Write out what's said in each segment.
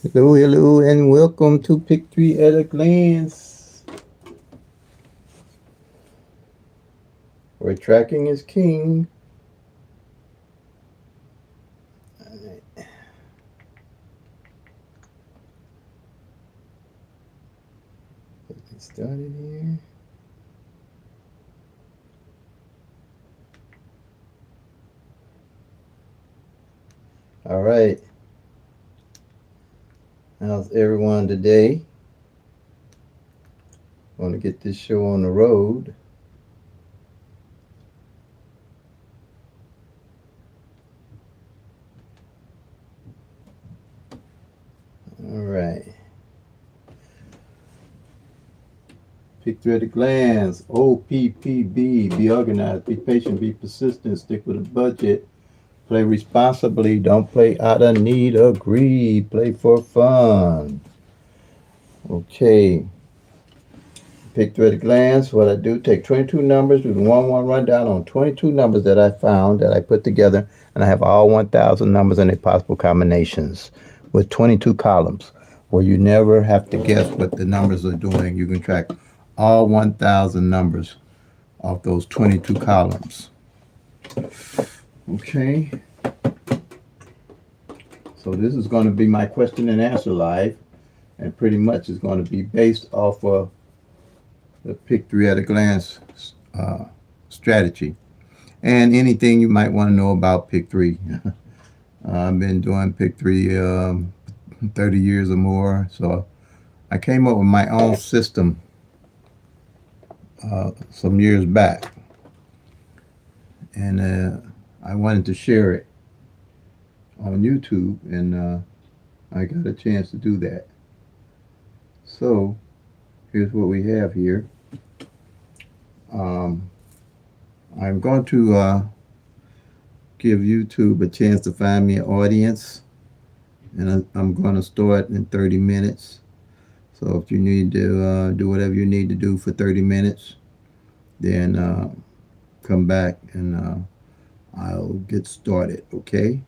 Hello, hello, and welcome to PICK-3 at a glance, where tracking is king. Alright, get started here. All right, how's everyone today? Want to get this show on the road. All right, PICK-3 at a glance. OPPB. Be organized. Be patient. Be persistent. Stick with a budget. Play responsibly. Don't play out of need or greed. Play for fun. Okay. PICK-3 at a glance. What I do, take 22 numbers, do the 1-1 rundown on 22 numbers that I found that I put together, and I have all 1,000 numbers and their possible combinations with 22 columns where you never have to guess what the numbers are doing. You can track all 1,000 numbers off those 22 columns. Okay, so this is going to be my question and answer live, and pretty much is going to be based off of the PICK-3 at a glance strategy. And anything you might want to know about PICK-3. I've been doing PICK-3 30 years or more, so I came up with my own system some years back, and I wanted to share it on YouTube, and I got a chance to do that. So here's what we have here. Um, I'm going to give YouTube a chance to find me an audience, and I'm going to start in 30 minutes. So if you need to do whatever you need to do for 30 minutes, then come back and I'll get started, okay?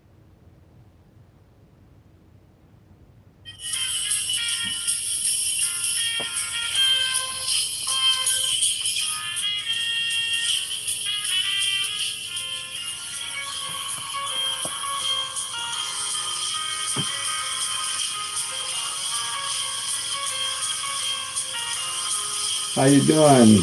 How you doing?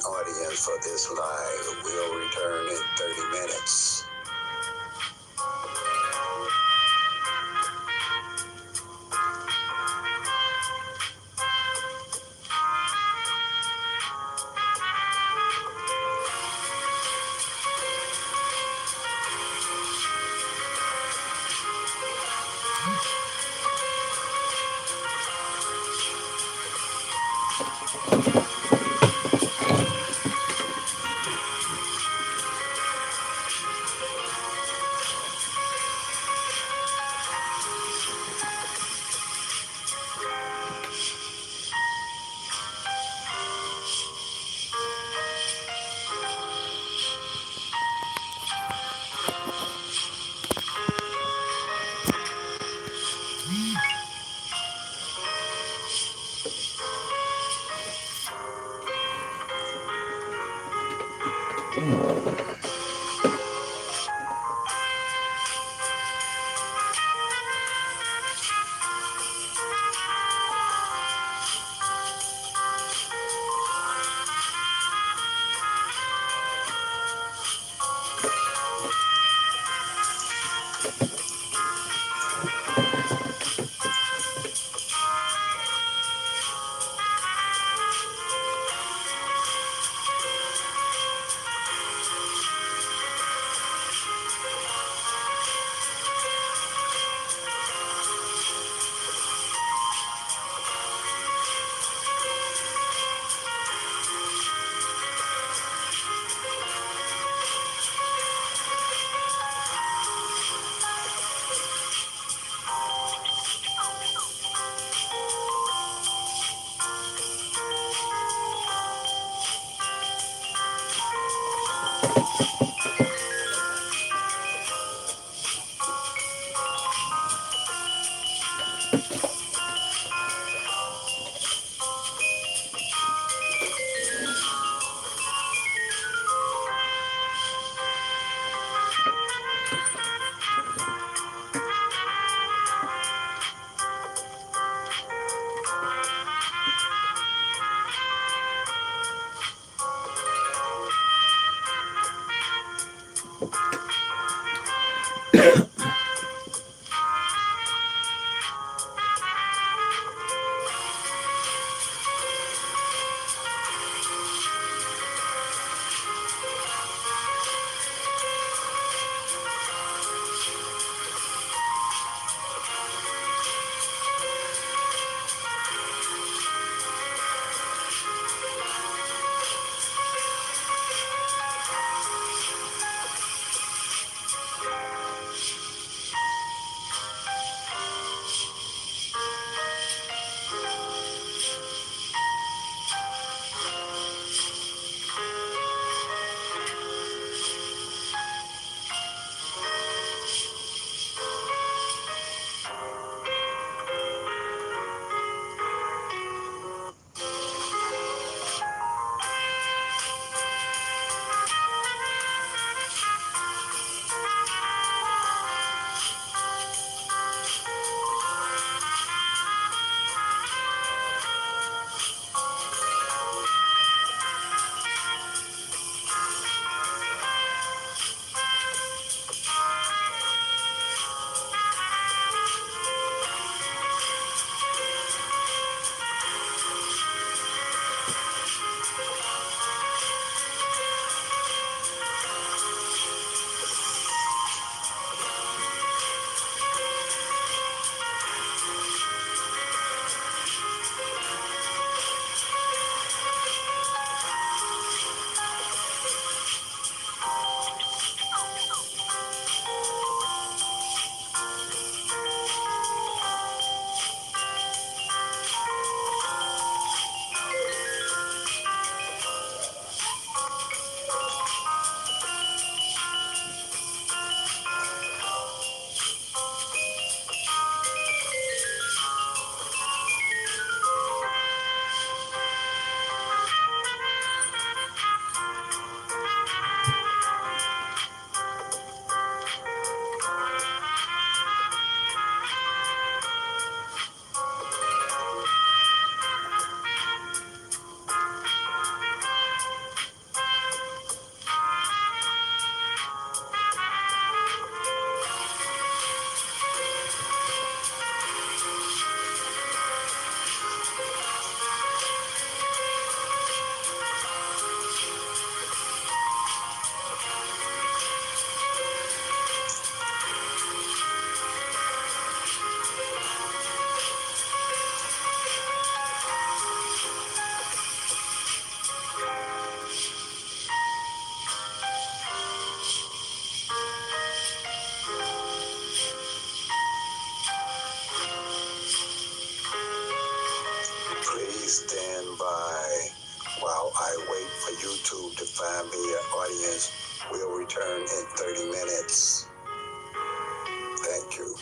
audience for this live. We'll return in 30 minutes. YouTube to find me an audience. Will return in 30 minutes. Thank you.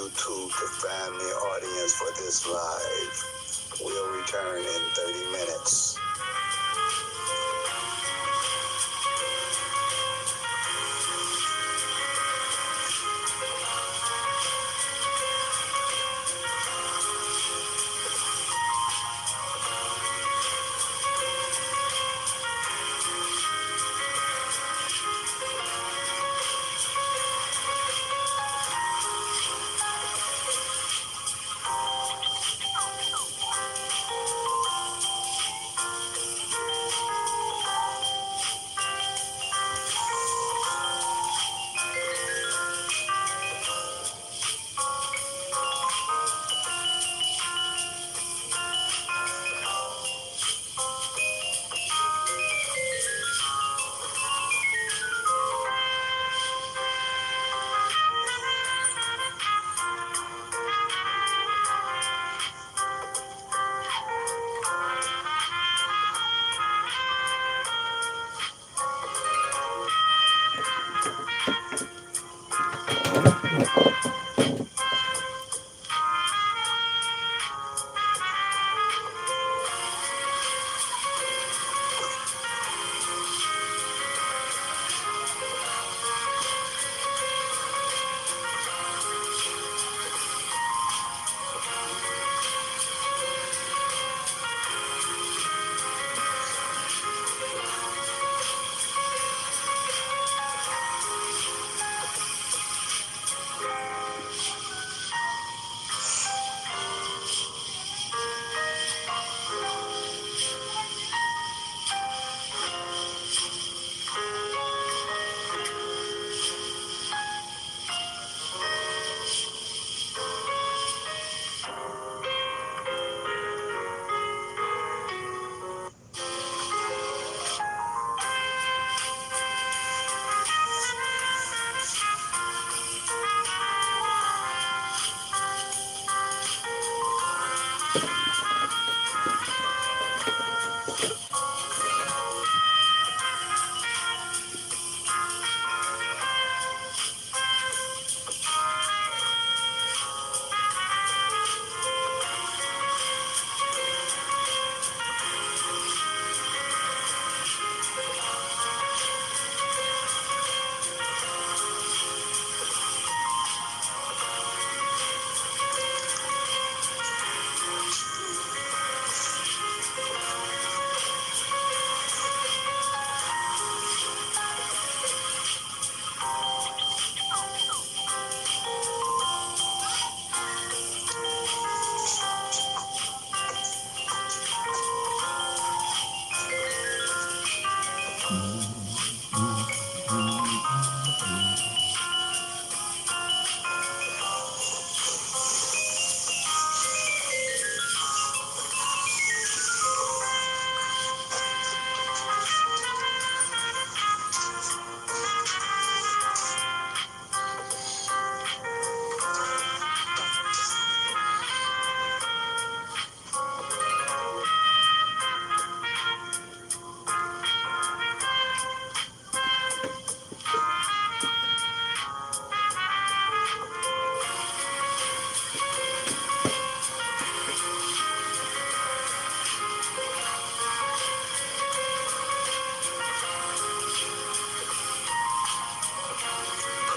YouTube to find the audience for this live. We'll return in 30 minutes.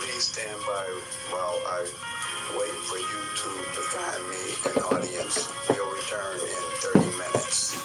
Please stand by while I wait for YouTube to find me an audience. We'll return in 30 minutes.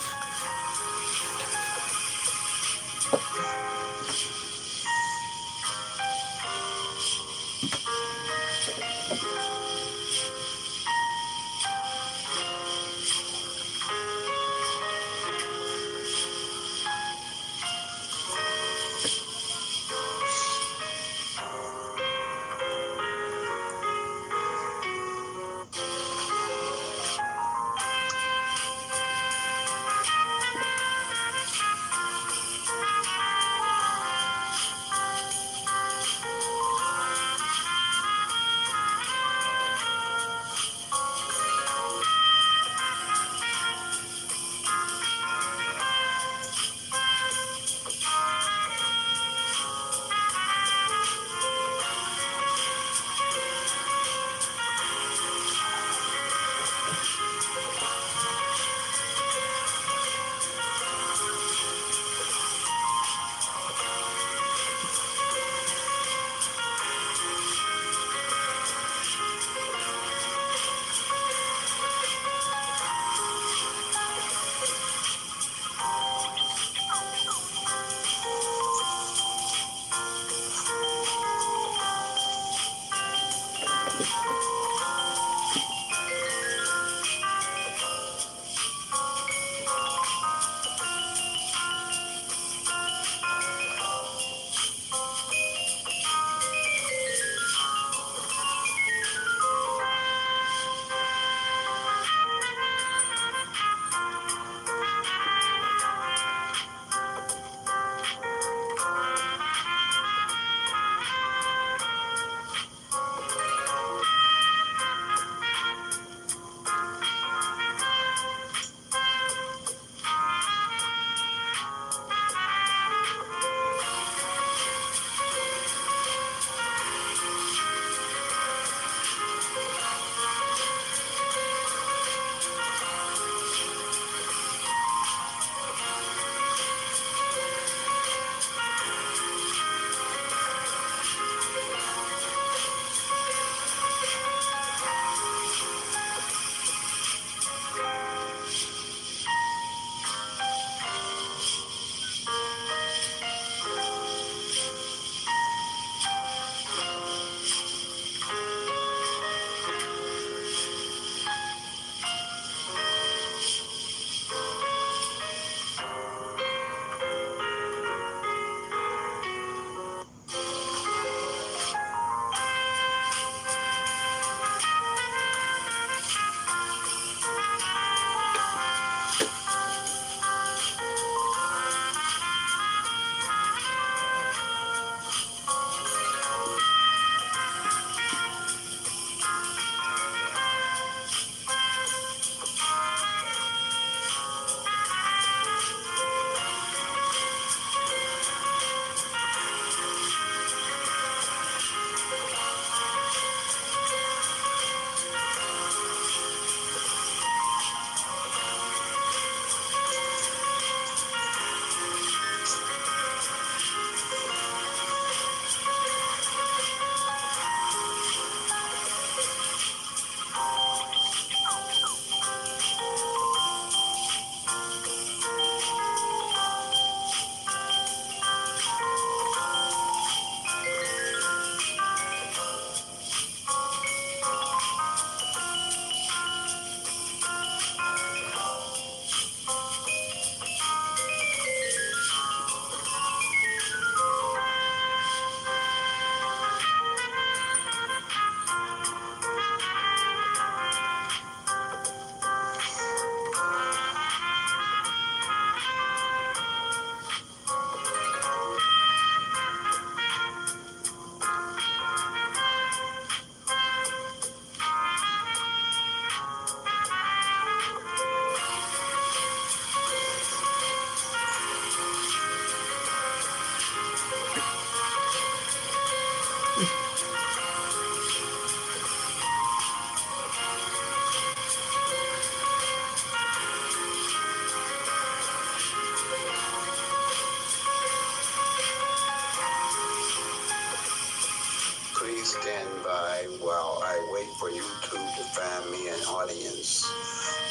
audience.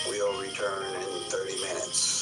We'll return in 30 minutes.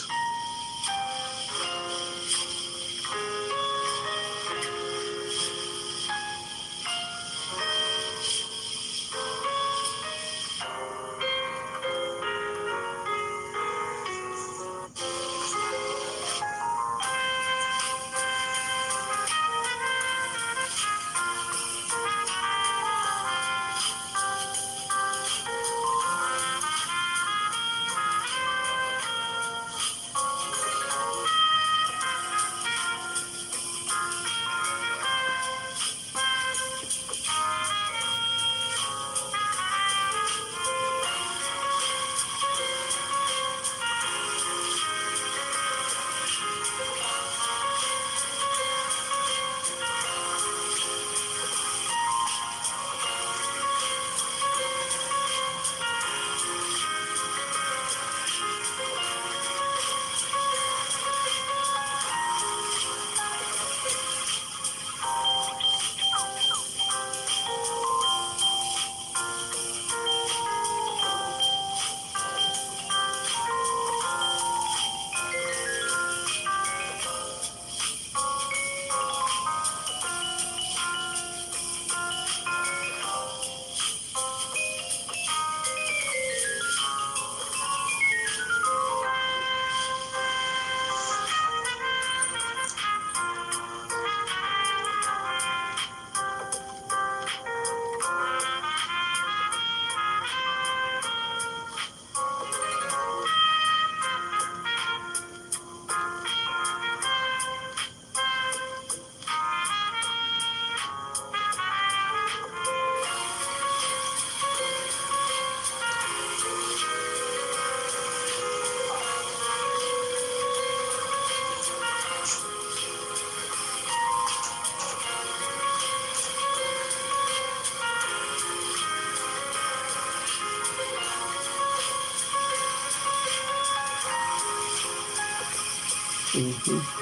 Mm-hmm.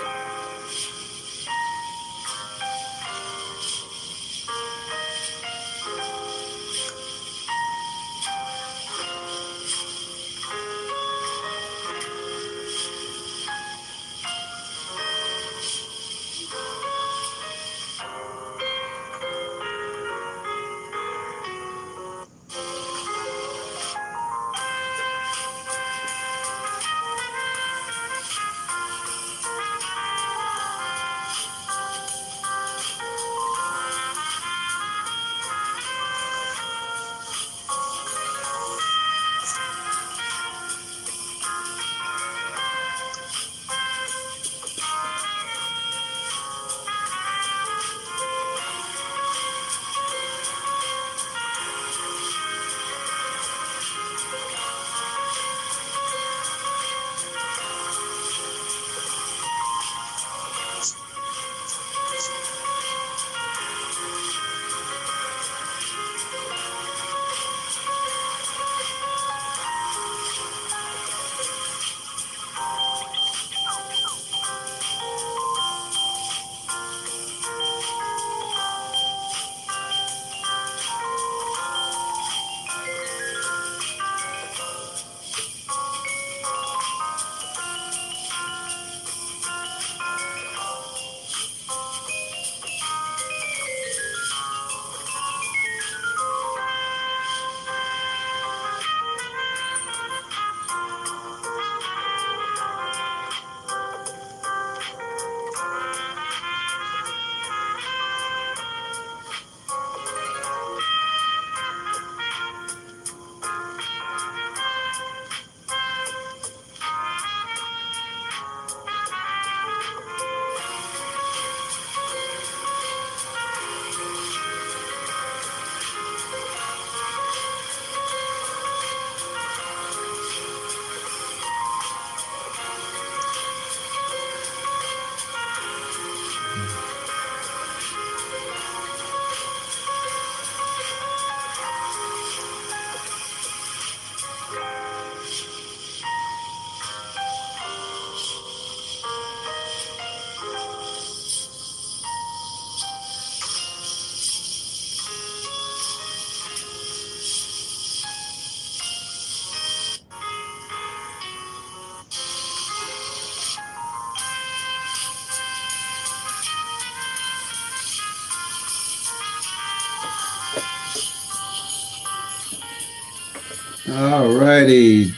All righty.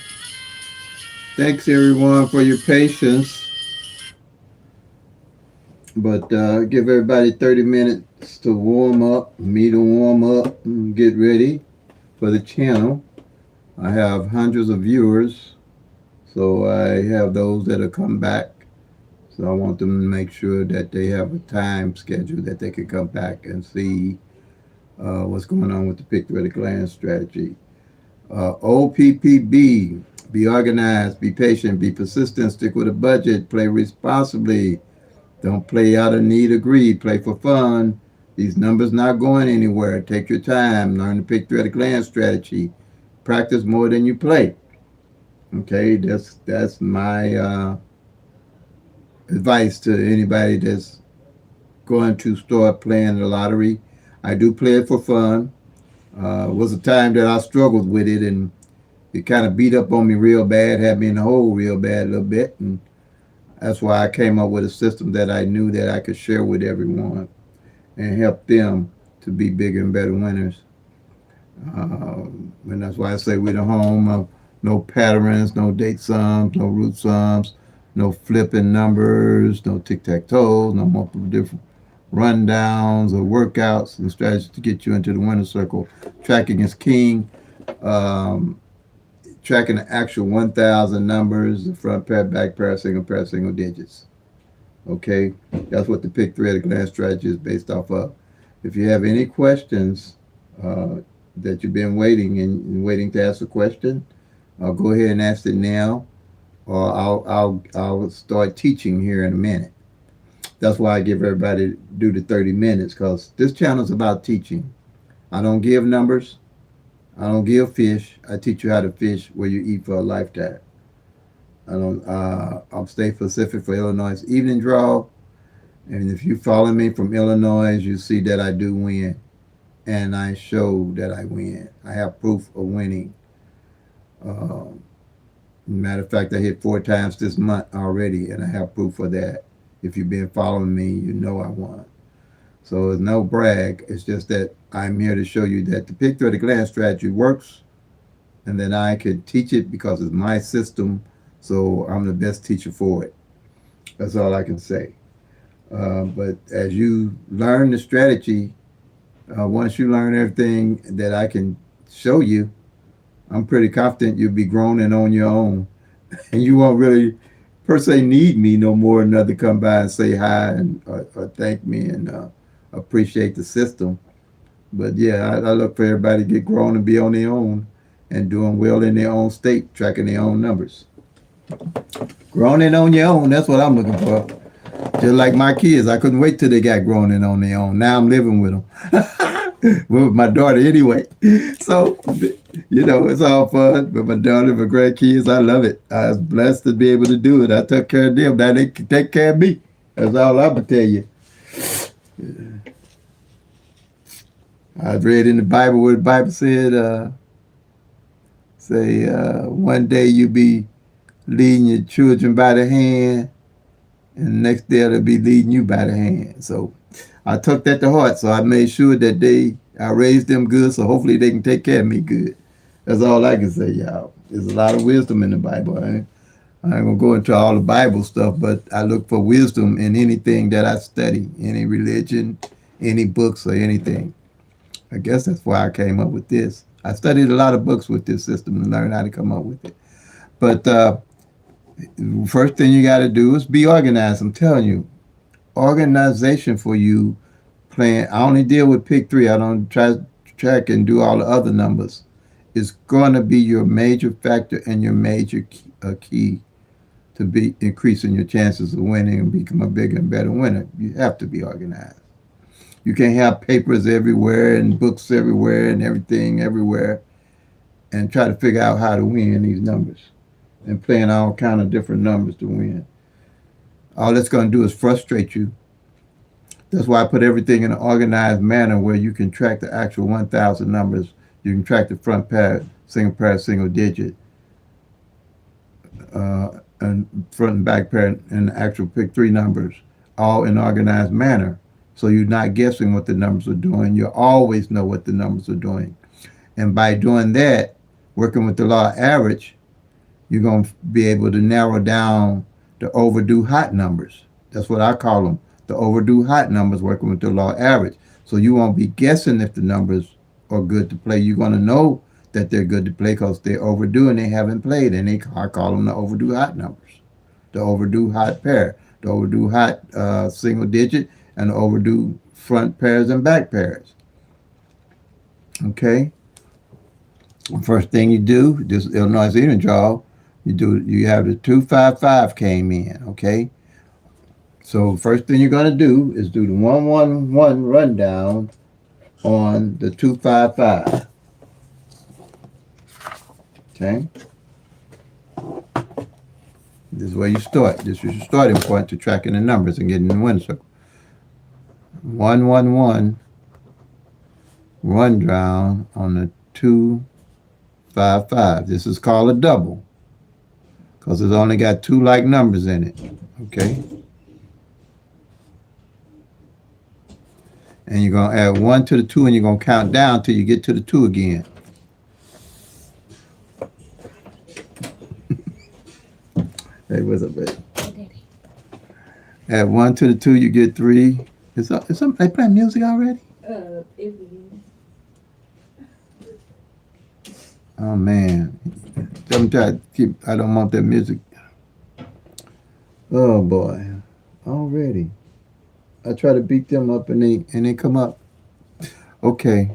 Thanks everyone for your patience. But give everybody 30 minutes to warm up, me to warm up and get ready for the channel. I have hundreds of viewers, so I have those that'll come back. So I want them to make sure that they have a time schedule that they can come back and see what's going on with the pick through at a glance strategy. OPPB, be organized, be patient, be persistent, stick with a budget, play responsibly. Don't play out of need or greed. Play for fun. These numbers not going anywhere. Take your time. Learn to pick through at a glance strategy. Practice more than you play. Okay, that's my advice to anybody that's going to start playing the lottery. I do play it for fun. Was a time that I struggled with it, and it kind of beat up on me real bad, had me in the hole real bad a little bit, and that's why I came up with a system that I knew that I could share with everyone and help them to be bigger and better winners. And that's why I say we're the home of no patterns, no date sums, no root sums, no flipping numbers, no tic-tac-toes, no multiple different rundowns or workouts and strategies to get you into the winner circle. Tracking is king. Um, Tracking the actual 1,000 numbers, the front pair, back pair, single digits. Okay, that's what the pick three at a glance strategy is based off of. If you have any questions uh, that you've been waiting and waiting to ask a question, I'll go ahead and ask it now, or I'll start teaching here in a minute. That's why I give everybody do the 30 minutes because this channel is about teaching. I don't give numbers. I don't give fish. I teach you how to fish where you eat for a lifetime. I don't. I'm stay specific for Illinois evening draw, and if you follow me from Illinois, you see that I do win, and I show that I win. I have proof of winning. Um, Matter of fact, I hit 4 times this month already, and I have proof of that. If you've been following me, you know I won. So it's no brag. It's just that I'm here to show you that the pick through the glance strategy works, and that I can teach it because it's my system. So I'm the best teacher for it. That's all I can say. But as you learn the strategy, once you learn everything that I can show you, I'm pretty confident you'll be grown and on your own, and you won't really per se need me no more than to come by and say hi and or thank me and appreciate the system. But yeah, I look for everybody to get grown and be on their own and doing well in their own state, tracking their own numbers. Grown and on your own, that's what I'm looking for. Just like my kids, I couldn't wait till they got grown and on their own. Now I'm living with them. With my daughter anyway. So, it's all fun. But my daughter, my grandkids, I love it. I was blessed to be able to do it. I took care of them. Now they can take care of me. That's all I'm going to tell you. I've read in the Bible where the Bible said, one day you'll be leading your children by the hand, and the next day they'll be leading you by the hand. So I took that to heart. So I made sure that I raised them good, so hopefully they can take care of me good. That's all I can say, y'all. There's a lot of wisdom in the Bible. I ain't gonna go into all the Bible stuff, but I look for wisdom in anything that I study, any religion, any books or anything. I guess that's why I came up with this. I studied a lot of books with this system to learn how to come up with it. But first thing you got to do is be organized. I'm telling you, organization for you playing. I only deal with pick three. I don't try to track and do all the other numbers. It's going to be your major factor and your major key to be increasing your chances of winning and become a bigger and better winner. You have to be organized. You can't have papers everywhere and books everywhere and everything everywhere and try to figure out how to win these numbers and playing all kind of different numbers to win. All that's going to do is frustrate you. That's why I put everything in an organized manner where you can track the actual 1,000 numbers. You can track the front pair, single digit, and front and back pair and the actual pick three numbers, all in an organized manner. So you're not guessing what the numbers are doing. You always know what the numbers are doing. And by doing that, working with the law of average, you're going to be able to narrow down the overdue hot numbers. That's what I call them, the overdue hot numbers, working with the law of average. So you won't be guessing if the numbers are good to play. You're going to know that they're good to play because they're overdue and they haven't played. And I call them the overdue hot numbers, the overdue hot pair, the overdue hot single digit, and the overdue front pairs and back pairs. Okay? First thing you do, this Illinois even draw, you have the 255 came in, okay? So first thing you're gonna do is do the 111 rundown on the 255. Okay? This is where you start. This is your starting point to tracking the numbers and getting the winner circle. 111 rundown on the 255. This is called a double because it's only got two like numbers in it. Okay? And you're going to add 1 to the 2 and you're going to count down till you get to the 2 again. Hey, what's up, baby? Add 1 to the 2, you get 3. Is they playing music already? Oh, man. I don't want that music. Oh, boy. Already. I try to beat them up and they come up. Okay.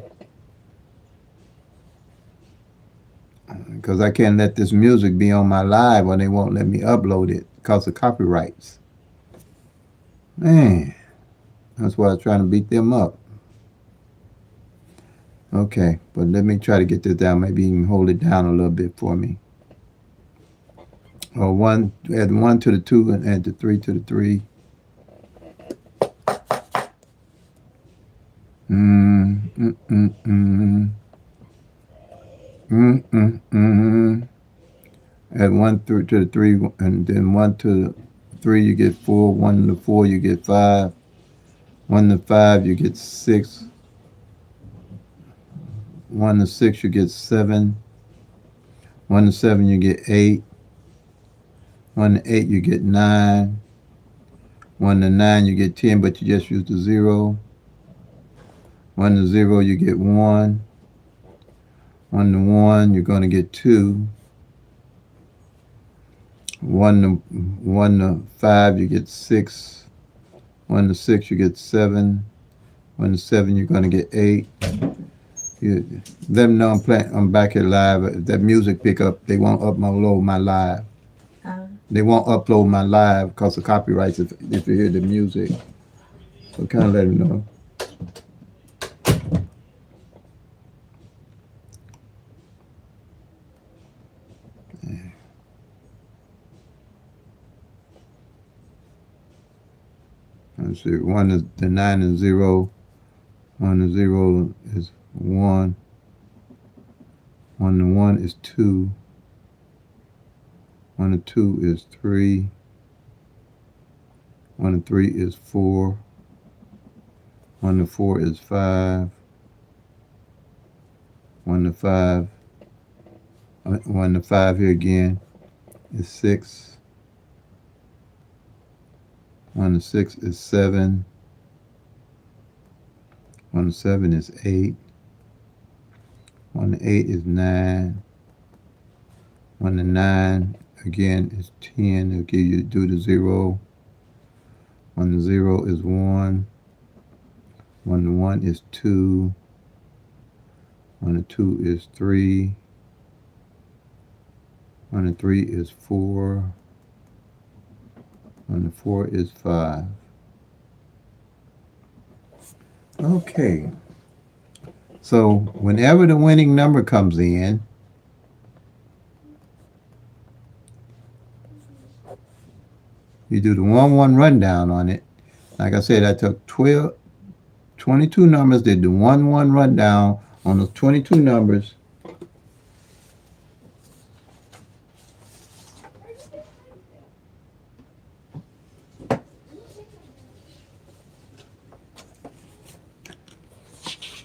Because I can't let this music be on my live or they won't let me upload it because of copyrights. Man. That's why I'm trying to beat them up. Okay, but let me try to get this down. Maybe you can hold it down a little bit for me. Or add 1 to the 2 and add the 3 to the 3. Add 1 to the 3 and then 1 to the 3 you get 4, 1 to 4 you get 5, 1 to 5 you get 6, 1 to 6 you get 7, 1 to 7 you get 8, 1 to 8 you get 9, 1 to 9 you get 10 but you just use the 0, 1 to 0 you get 1, 1 to 1 you're going to get 2, 1 to 5 you get 6, 1 to 6 you get 7, 1 to 7 you're going to get 8. Let them know I'm back here live. If that music pick up, they won't upload my live. They won't upload my live because of copyrights if you hear the music. So kind of let them know. Let's see, the 9 is 0. 1 to 0 is 1. 1 to 1 is 2. 1 to 2 is 3. 1 to 3 is 4. 1 to 4 is 5. 1 to 5. 1 to 5 here again is 6. 1 to 6 is 7. 1 to 7 is 8. 1 to 8 is 9. 1 to 9 again is 10. It'll give you do the 0. 1 to 0 is 1. 1 to 1 is 2. 1 to 2 is 3. 1 to 3 is 4. 1 to 4 is 5. Okay. So whenever the winning number comes in, you do the 1-1 rundown on it. Like I said, I took 22 numbers, did the 1-1 rundown on those 22 numbers.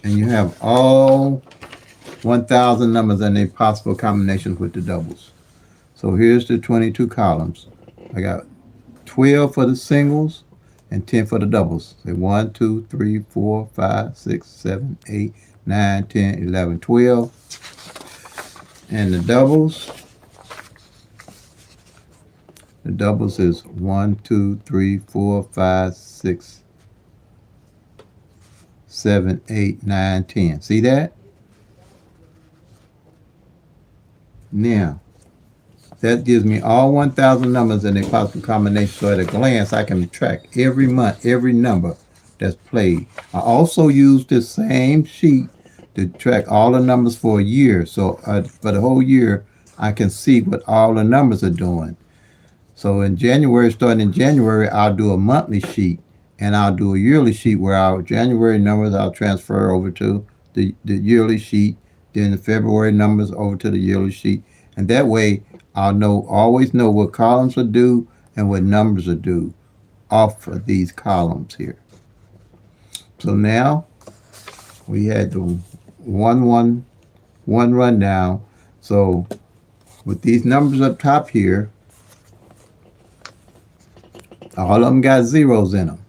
And you have all 1,000 numbers and their possible combinations with the doubles. So here's the 22 columns. I got 12 for the singles and 10 for the doubles. Say 1, 2, 3, 4, 5, 6, 7, 8, 9, 10, 11, 12. And the doubles is 1, 2, 3, 4, 5, 6, 7, 8, 9, 10. See that? Now, that gives me all 1,000 numbers and their possible combinations. So at a glance, I can track every month, every number that's played. I also use this same sheet to track all the numbers for a year. So for the whole year, I can see what all the numbers are doing. So in January, starting in January, I'll do a monthly sheet and I'll do a yearly sheet where our January numbers I'll transfer over to the yearly sheet, then the February numbers over to the yearly sheet. And that way I'll always know what columns are due and what numbers are due off of these columns here. So now we had the one rundown. So with these numbers up top here, all of them got zeros in them.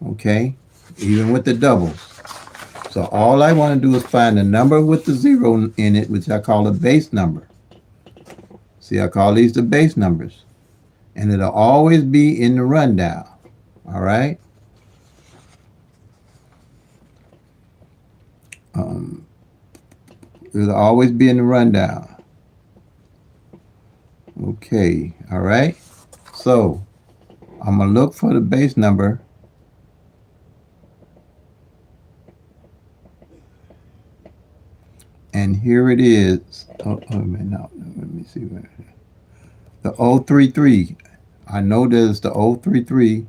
Okay, even with the doubles. So all I want to do is find a number with the zero in it, which I call a base number. See, I call these the base numbers. And it'll always be in the rundown. All right? It'll always be in the rundown. Okay, all right? So I'm going to look for the base number. And here it is. Let me see where. The 033. I know there's the 033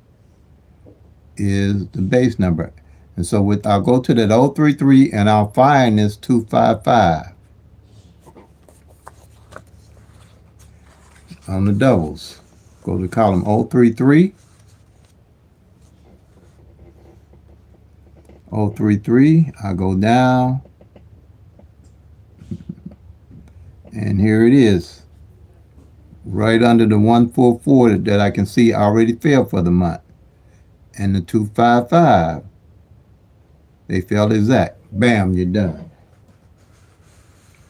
is the base number. And so I'll go to that 033 and I'll find this 255 on the doubles. Go to column 033. 033. I go down. And here it is. Right under the 144 that I can see already fell for the month. And the 255. They fell exact. Bam, you're done.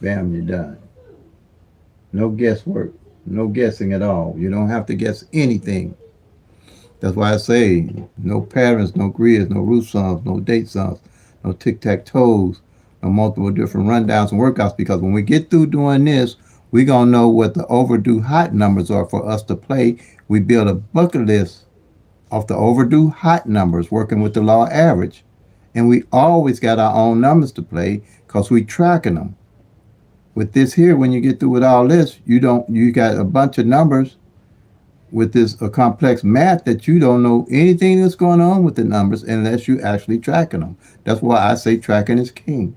Bam, you're done. No guesswork. No guessing at all. You don't have to guess anything. That's why I say no patterns, no grids, no root sums, no date sums, no tic-tac-toes, no multiple different rundowns and workouts, because when we get through doing this, we're going to know what the overdue hot numbers are for us to play. We build a bucket list off the overdue hot numbers, working with the law average. And we always got our own numbers to play because we tracking them. With this here, when you get through with all this, you got a bunch of numbers with this a complex math that you don't know anything that's going on with the numbers unless you actually tracking them. That's why I say tracking is king.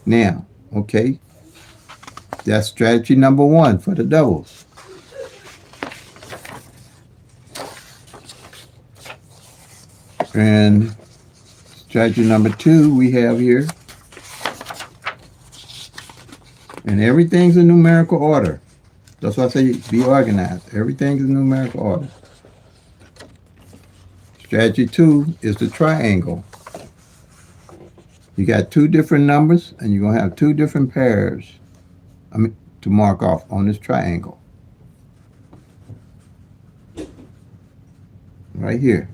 Now, okay, that's strategy number 1 for the doubles. And strategy number 2 we have here. And everything's in numerical order. That's why I say be organized. Everything's in numerical order. Strategy 2 is the triangle. You got 2 different numbers, and you're going to have 2 different pairs to mark off on this triangle. Right here.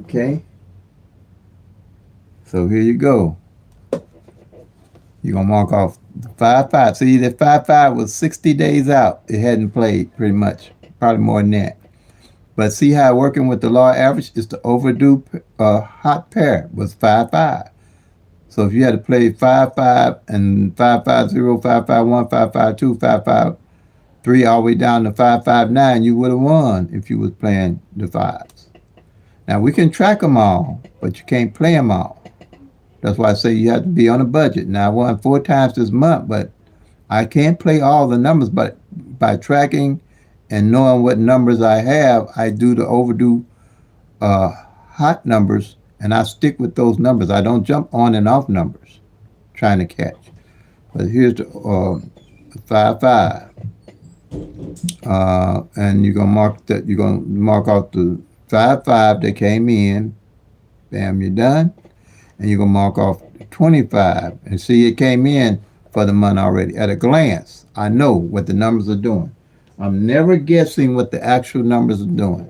Okay? So here you go. You're going to mark off the 5-5. See, the 5-5 was 60 days out. It hadn't played pretty much. Probably more than that. But see how working with the law average is the overdue hot pair was 5-5. So if you had to play 5-5 and 5-5-0, 5-5-1, 5-5-2, 5-5-3 all the way down to 5-5-9, you would have won if you was playing the fives. Now we can track them all, but you can't play them all. That's why I say you have to be on a budget. Now I won 4 times this month, but I can't play all the numbers. But by tracking and knowing what numbers I have, I do the overdue hot numbers, and I stick with those numbers. I don't jump on and off numbers. trying to catch. But here's the 5, 5. And you're gonna mark that. You're gonna mark out the 5, 5 that came in. Bam, you're done. And you're gonna mark off 25. And see, it came in for the month already. At a glance, I know what the numbers are doing. I'm never guessing what the actual numbers are doing.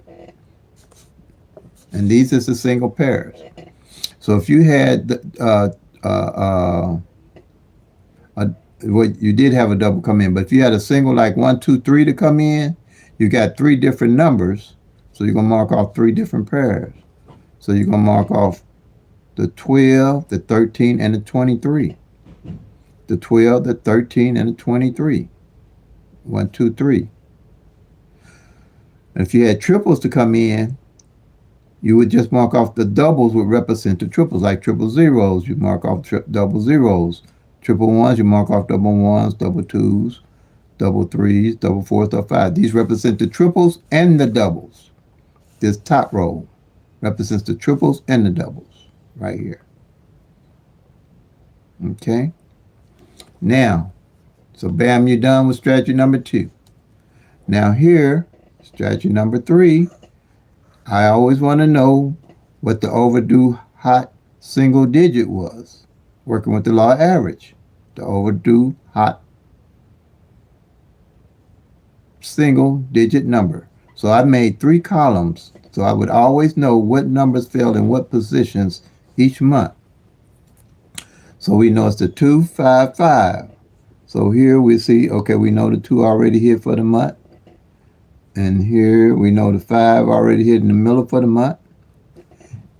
And these is the single pairs. So if you had well, you did have a double come in, but if you had a single like 1, 2, 3 to come in, you got 3 different numbers. So you're gonna mark off 3 different pairs. So you're gonna mark off the 12, the 13, and the 23. The 12, the 13, and the 23. 1, 2, 3. And if you had triples to come in, you would just mark off the doubles would represent the triples, like triple zeros. You mark off double zeros. Triple ones, you mark off double ones, double twos, double threes, double fours, double five. These represent the triples and the doubles. This top row represents the triples and the doubles right here. Okay? Now, so bam, you're done with strategy number 2. Now here, strategy number 3, I always want to know what the overdue hot single digit was, working with the law of average. The overdue hot single digit number. So I made 3 columns, so I would always know what numbers fell in what positions each month. So we know it's the 2, 5, 5. So here we see, okay, we know the 2 already hit for the month. And here we know the 5 already hit in the middle for the month.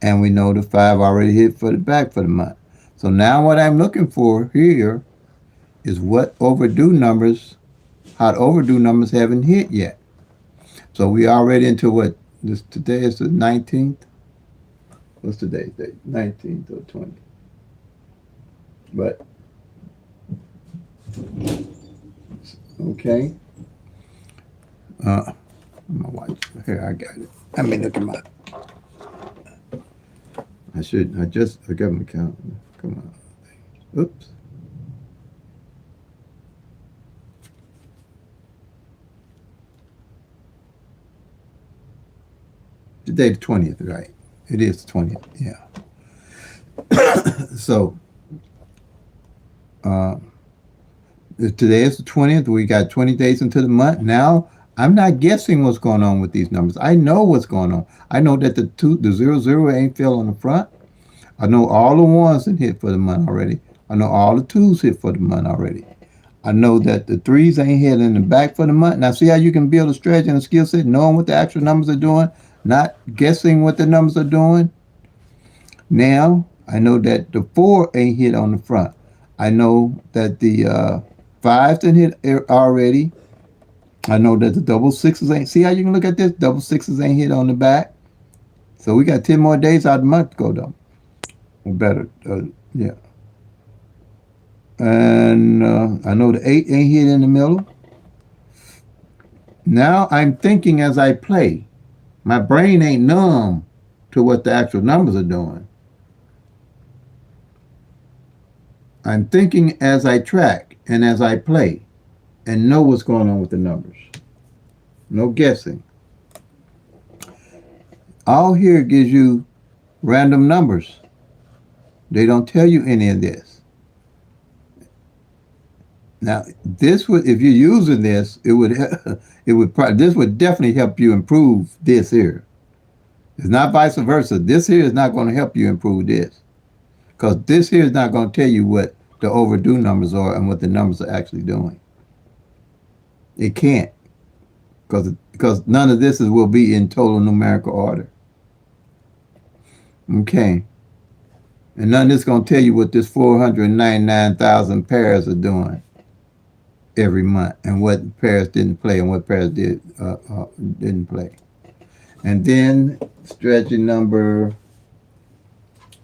And we know the 5 already hit for the back for the month. So now what I'm looking for here is what overdue numbers, hot overdue numbers haven't hit yet. So we already into what, today is the 19th? What's today's date? 19th or 20th? But, okay. My watch. Here, I got it. Let me look at my. I got my calendar. Come on. Oops. Today the 20th, right? It is the 20th, yeah. So, today is the 20th. We got 20 days into the month. Now, I'm not guessing what's going on with these numbers. I know what's going on. I know that the 00 ain't fell on the front. I know all the ones that hit for the month already. I know all the 2s hit for the month already. I know that the 3s ain't hit in the back for the month. Now, see how you can build a strategy and a skill set, knowing what the actual numbers are doing, not guessing what the numbers are doing. Now, I know that the 4 ain't hit on the front. I know that the 5s didn't hit already. I know that the double 6s ain't. See how you can look at this? Double 6s ain't hit on the back. So we got 10 more days out of the month to go, though. Or better, yeah. And I know the 8 ain't hit in the middle. Now I'm thinking as I play. My brain ain't numb to what the actual numbers are doing. I'm thinking as I track and as I play and know what's going on with the numbers. No guessing. All here gives you random numbers. They don't tell you any of this. Now, this would, if you're using this, this would definitely help you improve this here. It's not vice versa. This here is not going to help you improve this, because this here is not going to tell you what the overdue numbers are and what the numbers are actually doing. It can't, because none of this will be in total numerical order. Okay. And none of this is going to tell you what this 499,000 pairs are doing every month, and what pairs didn't play and what pairs didn't play. And then strategy number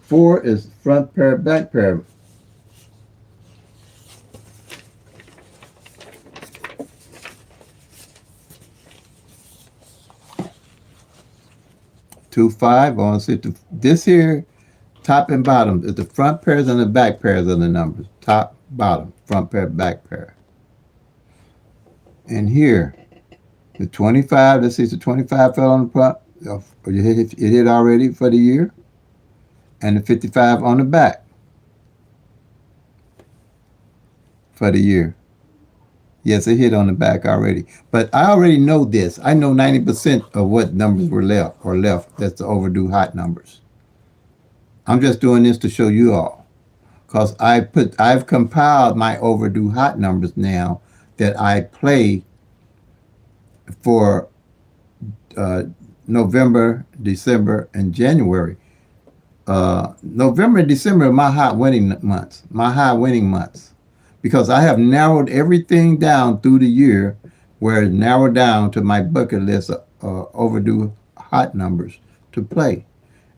4 is front pair, back pair. Two, 5 on 6. This here top and bottom. It's the front pairs and the back pairs of the numbers. Top, bottom, front pair, back pair. And here, the 25, let's see, the 25 fell on the front. It hit already for the year. And the 55 on the back for the year. Yes, it hit on the back already. But I already know this. I know 90% of what numbers were left. That's the overdue hot numbers. I'm just doing this to show you all. Because I've compiled my overdue hot numbers now that I play for November, December, and January. November and December are my high winning months. Because I have narrowed everything down through the year, where it's narrowed down to my bucket list of overdue hot numbers to play.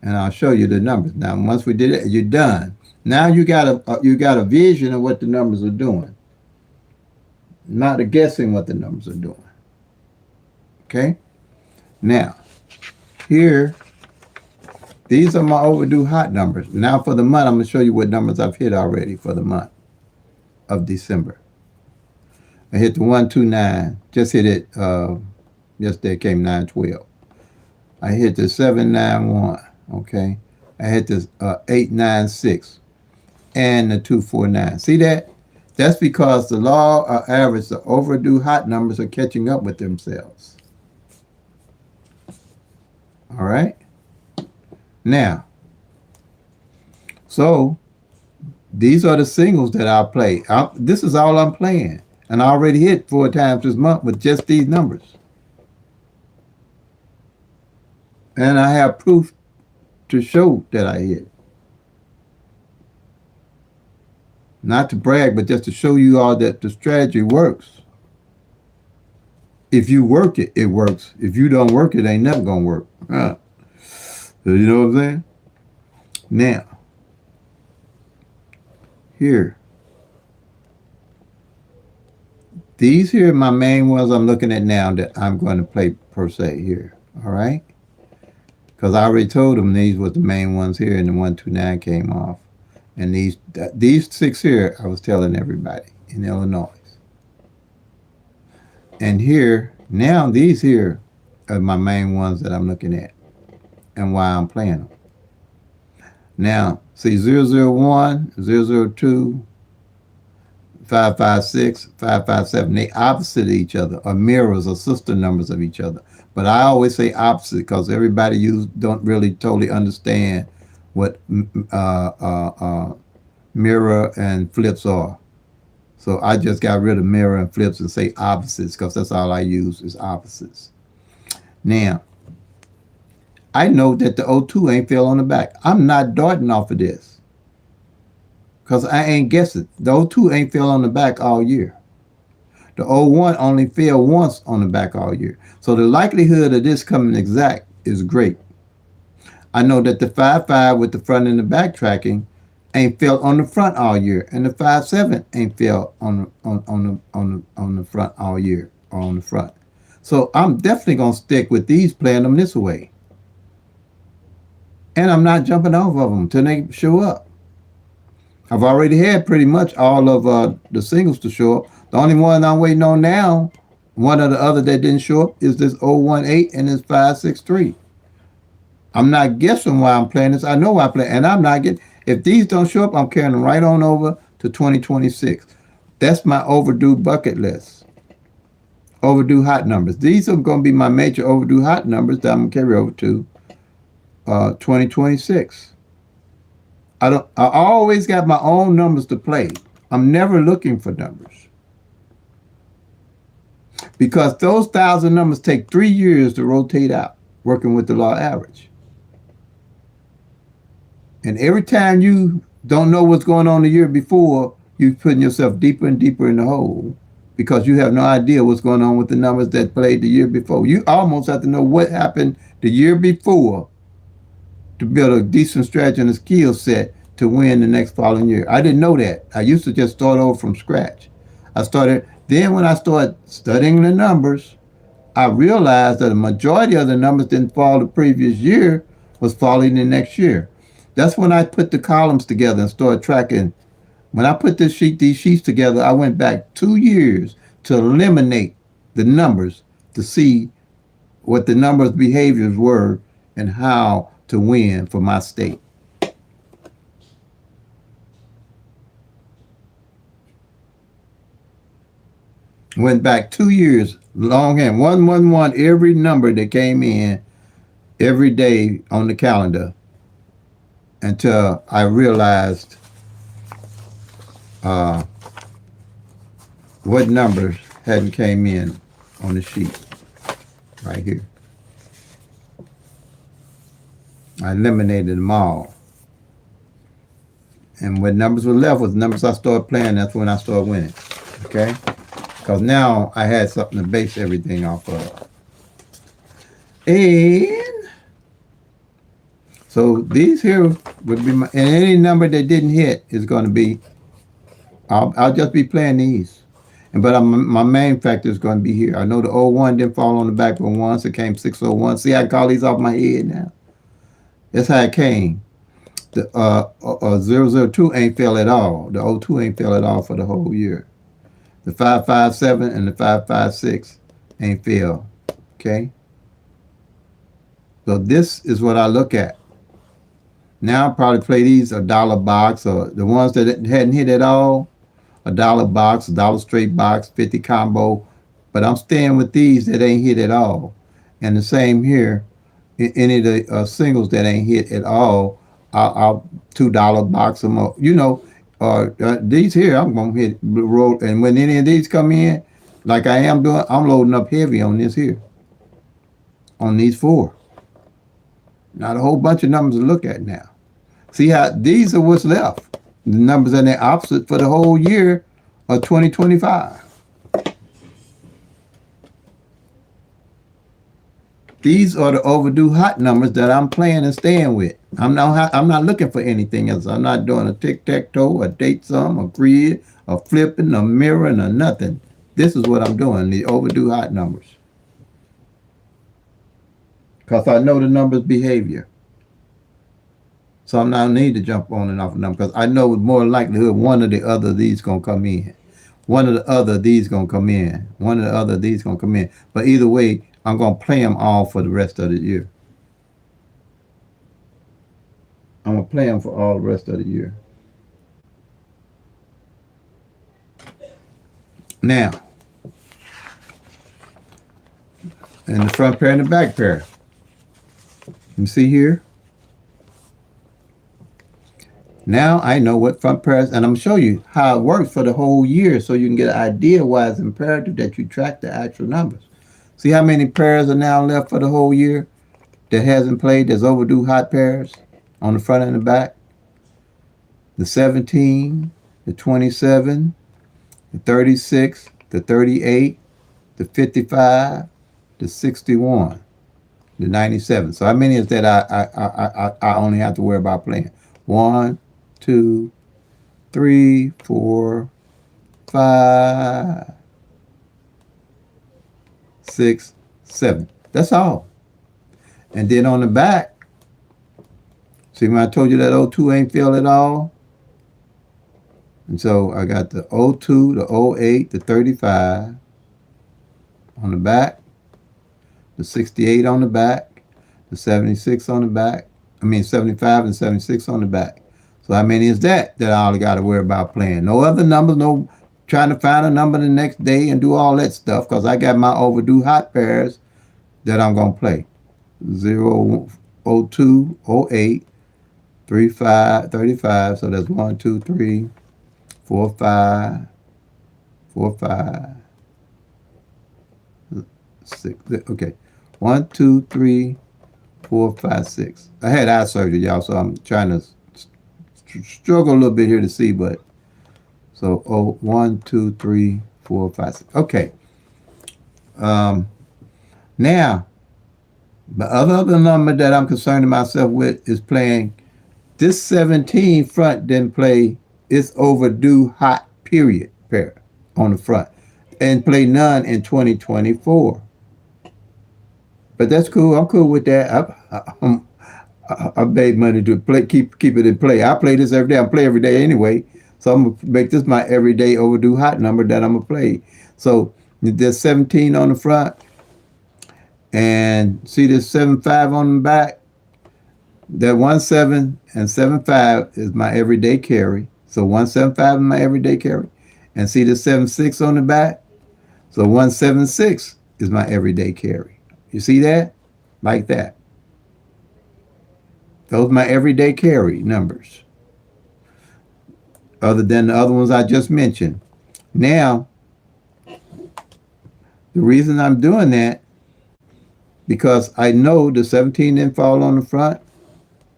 And I'll show you the numbers. Now, once we did it, you're done. Now you got a vision of what the numbers are doing. Not a guessing what the numbers are doing. Okay? Now, here, these are my overdue hot numbers. Now for the month, I'm going to show you what numbers I've hit already for the month of December. I hit the 129. Just hit it. Yesterday came 912. I hit the 791. Okay. I hit the 896 and the 249. See that? That's because the law of average, the overdue hot numbers are catching up with themselves. All right. Now, so these are the singles that I'll play. This is all I'm playing. And I already hit 4 times this month with just these numbers. And I have proof to show that I hit. Not to brag, but just to show you all that the strategy works. If you work it, it works. If you don't work it, ain't never gonna work. Huh? You know what I'm saying? Now, here. These here are my main ones I'm looking at now that I'm going to play per se here. All right? Because I already told them these were the main ones here, and the 129 came off. And these 6 here, I was telling everybody in Illinois. And here, now these here are my main ones that I'm looking at and why I'm playing them. Now, see 001, 002, 556, 557, they opposite each other, or mirrors or sister numbers of each other. But I always say opposite because everybody don't really totally understand what mirror and flips are. So I just got rid of mirror and flips and say opposites because that's all I use is opposites. Now, I know that the 02 ain't fell on the back. I'm not darting off of this because I ain't guessing. The 02 ain't fell on the back all year. The 01 only fell once on the back all year. So the likelihood of this coming exact is great. I know that the 55 with the front and the back tracking ain't fell on the front all year, and the 57 ain't fell on the front all year or on the front. So I'm definitely gonna stick with these, playing them this way. And I'm not jumping off of them till they show up. I've already had pretty much all of the singles to show up. The only one I'm waiting on now, one or the other that didn't show up, is this 018 and this 563. I'm not guessing why I'm playing this. I know why I'm playing, and I'm not getting. If these don't show up, I'm carrying them right on over to 2026. That's my overdue bucket list. Overdue hot numbers. These are going to be my major overdue hot numbers that I'm going to carry over to 2026. I always got my own numbers to play. I'm never looking for numbers. Because those 1,000 numbers take 3 years to rotate out, working with the law average. And every time you don't know what's going on the year before, you're putting yourself deeper and deeper in the hole because you have no idea what's going on with the numbers that played the year before. You almost have to know what happened the year before to build a decent strategy and a skill set to win the next following year. I didn't know that. I used to just start over from scratch. Then when I started studying the numbers, I realized that the majority of the numbers didn't fall the previous year, was falling the next year. That's when I put the columns together and started tracking. When I put these sheets together, I went back 2 years to eliminate the numbers to see what the numbers behaviors were and how to win for my state. Went back 2 years, longhand, 111, every number that came in every day on the calendar until I realized uh, what numbers hadn't came in on the sheet right here. I eliminated them all. And what numbers were left was numbers I started playing. That's when I started winning. Okay? Because now I had something to base everything off of. And so these here would be my, and any number that didn't hit is going to be, I'll just be playing these. But my main factor is going to be here. I know the 01 didn't fall on the back for one, so it came 601. See, I can call these off my head now. That's how it came. The 002 ain't fell at all. The 02 ain't fell at all for the whole year. The 557 and the 556 ain't fell. Okay? So this is what I look at. Now I'll probably play these a dollar box, or the ones that hadn't hit at all, a dollar box, a dollar straight box, 50 combo. But I'm staying with these that ain't hit at all. And the same here. Any of the singles that ain't hit at all, I'll $2 box them up. You know, these here, I'm going to hit roll. And when any of these come in, like I am doing, I'm loading up heavy on this here. On these four. Not a whole bunch of numbers to look at now. See how these are what's left. The numbers are the opposite for the whole year of 2025. These are the overdue hot numbers that I'm playing and staying with. I'm not looking for anything else. I'm not doing a tic-tac-toe, a date sum, a grid, a flipping, a mirroring, or nothing. This is what I'm doing, the overdue hot numbers. Because I know the numbers' behavior. So I'm not need to jump on and off of them because I know with more likelihood one or the other of these going to come in. One of the other of these going to come in. One of the other of these going to come in. But either way, I'm going to play them all for the rest of the year. I'm going to play them for all the rest of the year. Now, in the front pair and the back pair. You see here? Now I know what front pairs, and I'm going to show you how it works for the whole year so you can get an idea why it's imperative that you track the actual numbers. See how many pairs are now left for the whole year that hasn't played? There's overdue hot pairs on the front and the back. The 17, the 27, the 36, the 38, the 55, the 61, the 97. So how many is that I only have to worry about playing? 1, 2, 3, 4, 5, 6, 7. That's all. And then on the back, see when I told you that 02 ain't filled at all? And so I got the 02, the 08, the 35 on the back, the 68 on the back, the 76 on the back, 75 and 76 on the back. So how many is that I only got to worry about playing? No other numbers, no trying to find a number the next day and do all that stuff because I got my overdue hot pairs that I'm going to play. 0, 02, 08, 35, 35. So that's 1, 2, 3, 4, 5, 4, 5, 6. Okay. 1, 2, 3, 4, 5, 6. I had eye surgery, y'all, so I'm trying to struggle a little bit here to see, but so 1, 2, 3, 4, 5, 6. Okay. Now, the other number that I'm concerning myself with is playing this 17 front didn't play its overdue hot period pair on the front and play none in 2024. But that's cool. I'm cool with that. I paid money to play, keep it in play. I play this every day. I play every day anyway, so I'm gonna make this my everyday overdue hot number that I'm gonna play. So there's 17 on the front, and see this 7-5 on the back. That 1-7 and 7-5 is my everyday carry. So 1-7-5 is my everyday carry, and see the 7-6 on the back. So 1-7-6 is my everyday carry. You see that? Like that. Those are my everyday carry numbers, other than the other ones I just mentioned. Now, the reason I'm doing that, because I know the 17 didn't fall on the front,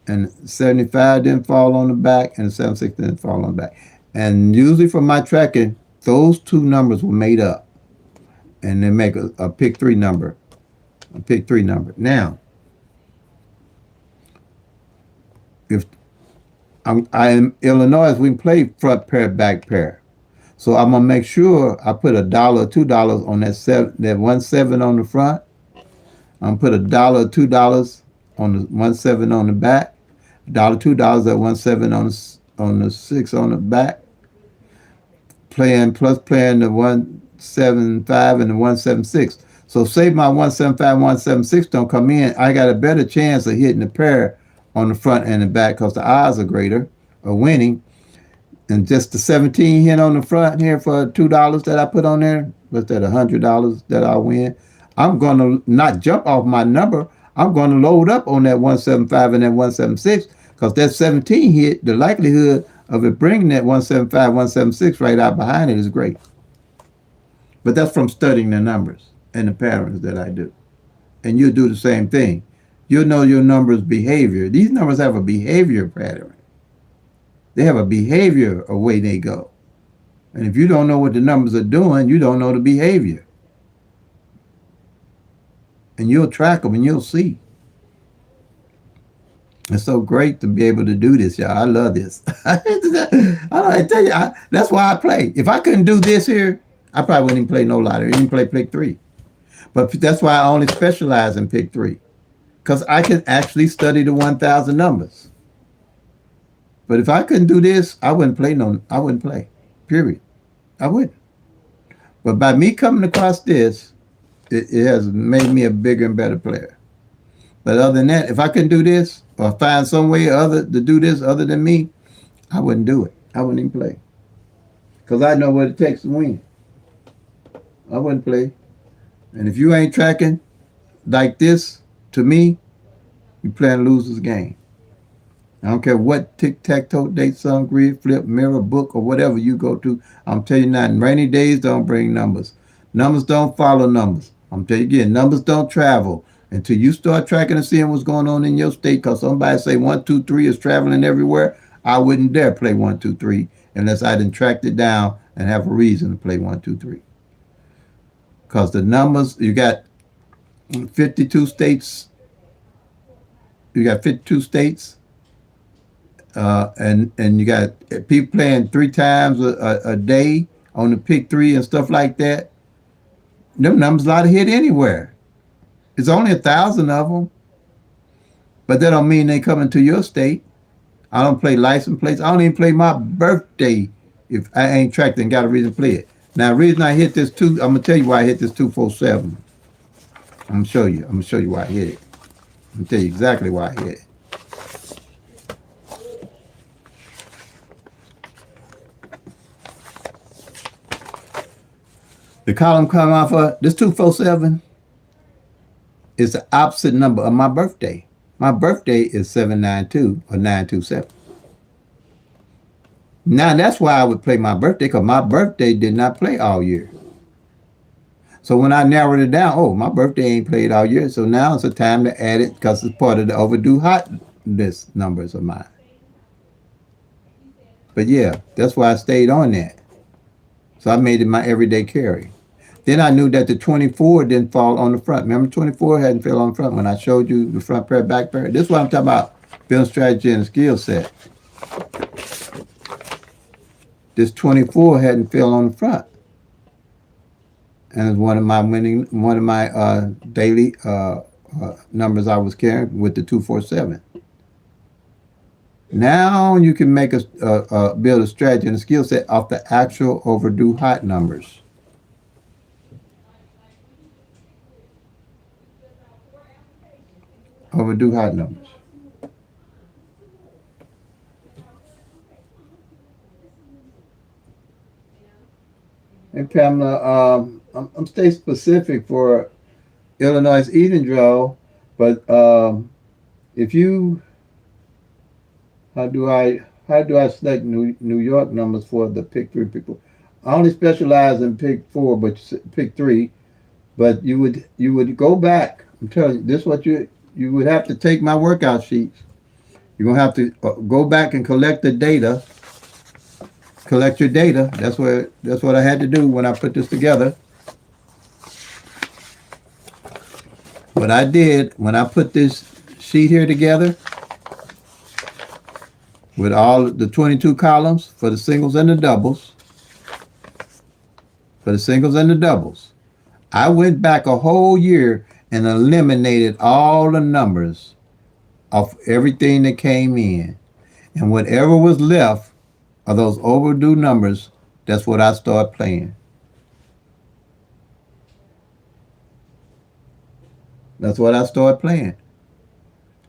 and 75 didn't fall on the back, and 76 didn't fall on the back. And usually for my tracking, those two numbers were made up, and they make a PICK-3 number. A PICK-3 number. Now, if I am Illinois, we can play front pair, back pair. So I'm gonna make sure I put $1 or $2 on that 1-7 on the front. I'm gonna put $1 or $2 on the 1-7 on the back. $1, $2 at 1-7 on the 6 on the back. Playing the 1-7-5 and the 1-7-6. So say my 1-7-5, 1-7-6 don't come in, I got a better chance of hitting the pair on the front and the back because the odds are greater of winning. And just the 17 hit on the front here for $2 that I put on there, what's that, $100 that I'll win? I'm going to not jump off my number. I'm going to load up on that 1-7-5 and that 1-7-6 because that 17 hit, the likelihood of it bringing that 1-7-5, 1-7-6 right out behind it is great. But that's from studying the numbers and the patterns that I do. And you'll do the same thing. You'll know your numbers' behavior. These numbers have a behavior pattern. They have a behavior of way they go. And if you don't know what the numbers are doing, you don't know the behavior. And you'll track them and you'll see. It's so great to be able to do this, y'all. I love this. I tell you, that's why I play. If I couldn't do this here, I probably wouldn't even play no lottery. I even play PICK-3. But that's why I only specialize in PICK-3. Because I can actually study the 1,000 numbers. But if I couldn't do this, I wouldn't play. I wouldn't play. Period. I wouldn't. But by me coming across this, it has made me a bigger and better player. But other than that, if I couldn't do this or find some way to do this other than me, I wouldn't do it. I wouldn't even play. Because I know what it takes to win. I wouldn't play. And if you ain't tracking like this, to me, you're playing a loser's game. I don't care what tic-tac-toe, date, song, grid, flip, mirror, book, or whatever you go to. I'm telling you now, rainy days don't bring numbers. Numbers don't follow numbers. I'm telling you again, numbers don't travel until you start tracking and seeing what's going on in your state. Because somebody say 1, 2, 3 is traveling everywhere. I wouldn't dare play 1, 2, 3 unless I didn't track it down and have a reason to play 1, 2, 3. Because the numbers, you got 52 states. You got 52 states. And you got people playing 3 times a day on the PICK-3 and stuff like that. Them numbers allowed to hit anywhere. It's only 1,000 of them, but that don't mean they coming to your state. I don't play license plates. I don't even play my birthday if I ain't tracked and got a reason to play it. Now, the reason I hit this I'm gonna tell you why I hit this 247. I'm gonna show you. I'm gonna show you why I hit it. I'm gonna tell you exactly why I hit it. The column come off of this 247 is the opposite number of my birthday. My birthday is 792 or 927. Now that's why I would play my birthday, because my birthday did not play all year. So when I narrowed it down, oh, my birthday ain't played all year. So now it's a time to add it because it's part of the overdue hot list numbers of mine. But yeah, that's why I stayed on that. So I made it my everyday carry. Then I knew that the 24 didn't fall on the front. Remember, 24 hadn't fell on the front when I showed you the front pair, back pair. This is what I'm talking about, building strategy and skill set. This 24 hadn't fell on the front. And it's one of my daily numbers I was carrying with the 247. Now you can make build a strategy and a skill set off the actual overdue hot numbers. Overdue hot numbers. And Pamela, I'm stay specific for Illinois eating drill, but if you how do I select New York numbers for the PICK-3 people? I only specialize in PICK-4, but PICK-3. But you would go back. I'm telling you, this is what you would have to take my workout sheets. You're gonna have to go back and collect the data. Collect your data. That's what I had to do when I put this together. What I did when I put this sheet here together with all the 22 columns for the singles and the doubles, I went back a whole year and eliminated all the numbers of everything that came in. And whatever was left of those overdue numbers, that's what I started playing. That's what I started playing.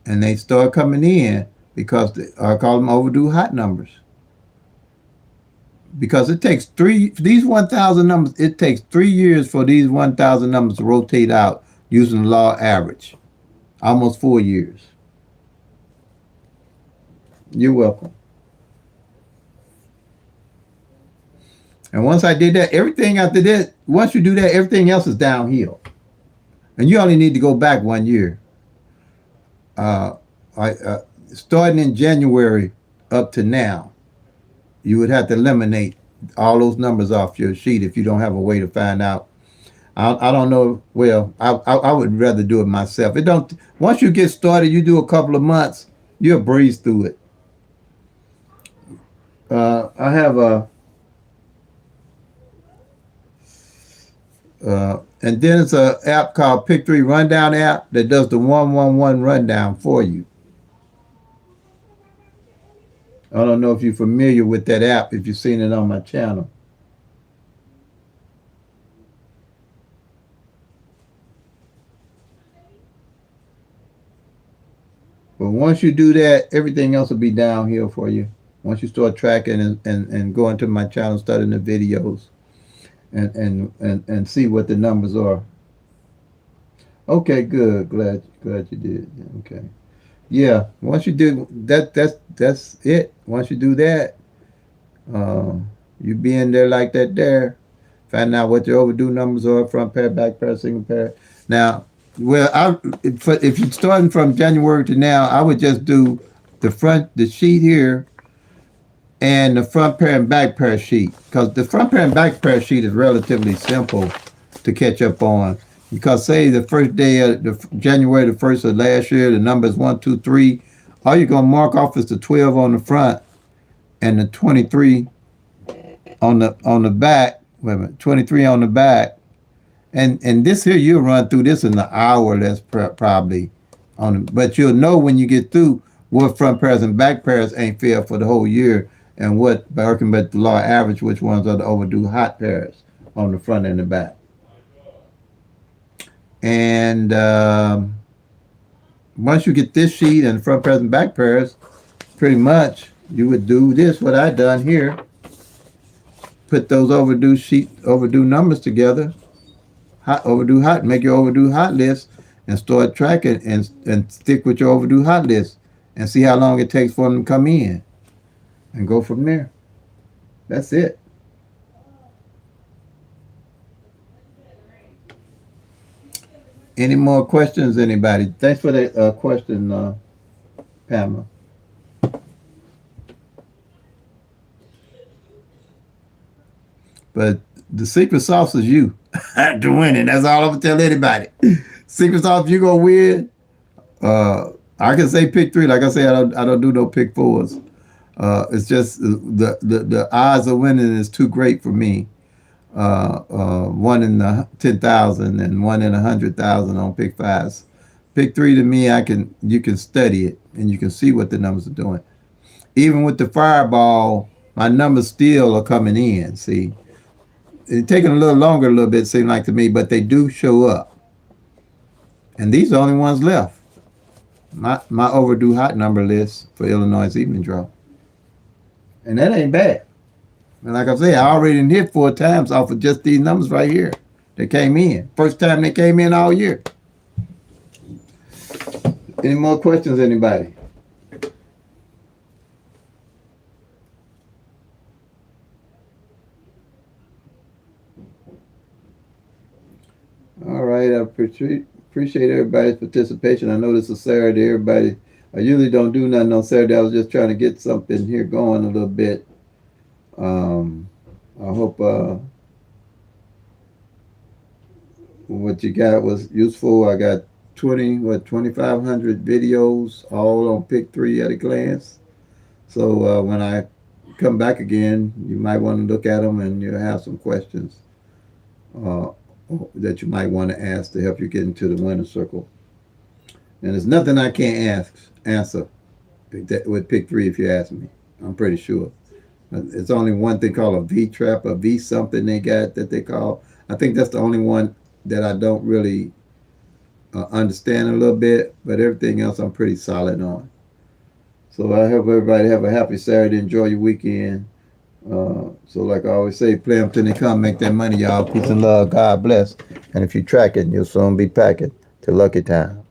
And they started coming in because I call them overdue hot numbers. Because it takes these 1,000 numbers, it takes 3 years for these 1,000 numbers to rotate out using the law average. Almost 4 years. You're welcome. And once I did that, everything after that, once you do that, everything else is downhill. And you only need to go back 1 year. Starting in January up to now, you would have to eliminate all those numbers off your sheet if you don't have a way to find out. I don't know. Well, I would rather do it myself. It don't. Once you get started, you do a couple of months, you'll breeze through it. I have a. And then it's an app called PICK-3 Rundown app that does the 111 rundown for you. I don't know if you're familiar with that app, if you've seen it on my channel. But once you do that, everything else will be downhill for you. Once you start tracking and go into my channel, studying the videos and see what the numbers are. Okay, good. Glad you did. Okay. Yeah, once you do that, that's it. Once you do that, you be in there like that there, find out what your overdue numbers are, front pair, back pair, single pair. Now, well, if you're starting from January to now, I would just do the sheet here, and the front pair and back pair sheet, because the front pair and back pair sheet is relatively simple to catch up on. Because say the first day of January the 1st of last year, the numbers 1, 2, 3. All you're gonna mark off is the 12 on the front and the 23 on the back. Wait a minute, 23 on the back, and this here you'll run through this in an hour. That's probably on, but you'll know when you get through what front pairs and back pairs ain't fair for the whole year, and what by working with the law average, which ones are the overdue hot pairs on the front and the back. And once you get this sheet and front pairs and back pairs, pretty much you would do this, what I done here. Put those overdue numbers together, make your overdue hot list, and start tracking and stick with your overdue hot list and see how long it takes for them to come in and go from there. That's it. Any more questions, anybody? Thanks for the question, Pamela. But the secret sauce is you to winning. That's all I'm gonna tell anybody. Secret sauce, you gonna win. I can say PICK-3. Like I say, I don't do no PICK-4s. It's just the odds of winning is too great for me. 1 in 10,000 and 1 in 100,000 on PICK-5s. PICK-3 to me, you can study it and you can see what the numbers are doing. even with the fireball, my numbers still are coming in. See, it's taking a little longer, a little bit, seems like to me, but they do show up. And these are the only ones left. My overdue hot number list for Illinois evening draw. And that ain't bad. And like I say, I already hit 4 times off of just these numbers right here. They came in. First time they came in all year. Any more questions, anybody? All right, I appreciate everybody's participation. I know this is Saturday. Everybody, I usually don't do nothing on Saturday. I was just trying to get something here going a little bit. I hope what you got was useful. I got 2,500 videos all on PICK-3 at a glance. So when I come back again, you might want to look at them and you'll have some questions that you might want to ask to help you get into the winner's circle. And there's nothing I can't answer with PICK-3 if you ask me. I'm pretty sure. It's only one thing called a V-trap, a V something they got that they call. I think that's the only one that I don't really understand a little bit, but everything else I'm pretty solid on. So I hope everybody have a happy Saturday. Enjoy your weekend. So like I always say, play them till they come. Make that money, y'all. Peace and love. God bless. And if you track it, you'll soon be packing to Lucky Time.